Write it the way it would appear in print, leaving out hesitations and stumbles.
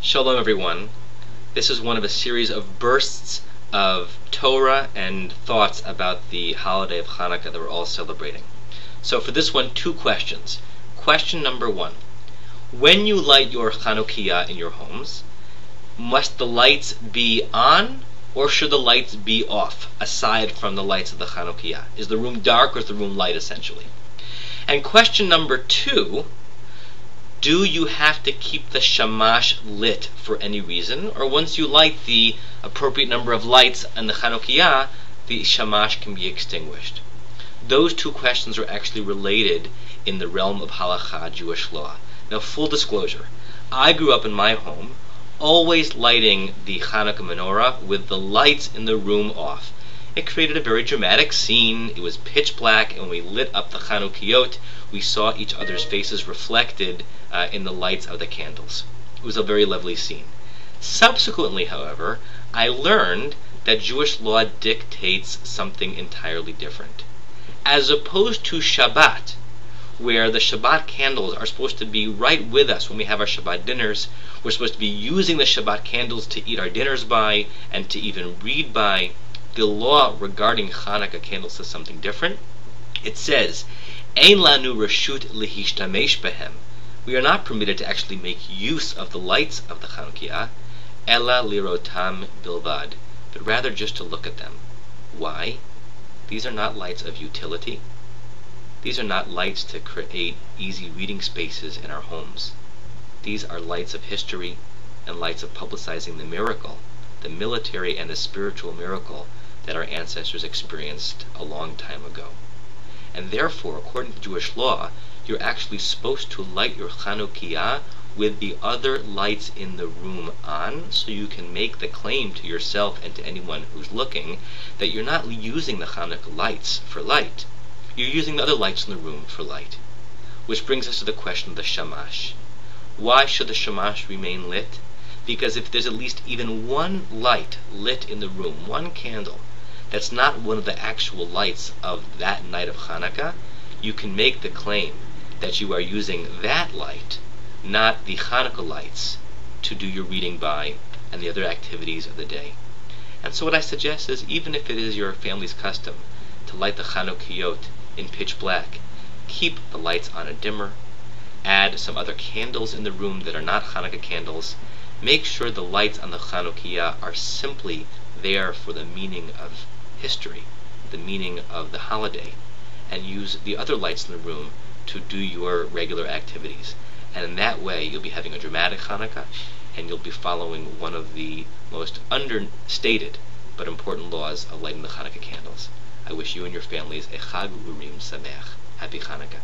Shalom everyone. This is one of a series of bursts of Torah and thoughts about the holiday of Hanukkah that we're all celebrating. So for this one, two questions. Question number one. When you light your Chanukiah in your homes, must the lights be on or should the lights be off, aside from the lights of the Chanukiah? Is the room dark or is the room light, essentially? And question number two, do you have to keep the shamash lit for any reason, or once you light the appropriate number of lights in the Chanukiah, the shamash can be extinguished? Those two questions are actually related in the realm of halakha, Jewish law. Now, full disclosure, I grew up in my home always lighting the Hanukkah menorah with the lights in the room off. It created a very dramatic scene. It was pitch black, and when we lit up the Chanukiot, we saw each other's faces reflected in the lights of the candles. It was a very lovely scene. Subsequently, however, I learned that Jewish law dictates something entirely different. As opposed to Shabbat, where the Shabbat candles are supposed to be right with us when we have our Shabbat dinners, we're supposed to be using the Shabbat candles to eat our dinners by and to even read by. The law regarding Hanukkah candles says something different. It says, Ein lanu reshut lihishtamesh behem. We are not permitted to actually make use of the lights of the Chanukiah, ela lirotam bilvad, but rather just to look at them. Why? These are not lights of utility. These are not lights to create easy reading spaces in our homes. These are lights of history and lights of publicizing the miracle, the military and the spiritual miracle that our ancestors experienced a long time ago. And therefore, according to Jewish law, you're actually supposed to light your Chanukiah with the other lights in the room on, so you can make the claim to yourself and to anyone who's looking that you're not using the Hanukkah lights for light. You're using the other lights in the room for light. Which brings us to the question of the shamash. Why should the shamash remain lit? Because if there's at least even one light lit in the room, one candle, that's not one of the actual lights of that night of Hanukkah, you can make the claim that you are using that light, not the Hanukkah lights, to do your reading by and the other activities of the day. And so what I suggest is, even if it is your family's custom to light the Chanukiot in pitch black, keep the lights on a dimmer, add some other candles in the room that are not Hanukkah candles. Make sure the lights on the Chanukiah are simply there for the meaning of history, the meaning of the holiday, and use the other lights in the room to do your regular activities. And in that way, you'll be having a dramatic Hanukkah, and you'll be following one of the most understated but important laws of lighting the Hanukkah candles. I wish you and your families a Chag Urim Sameach. Happy Hanukkah.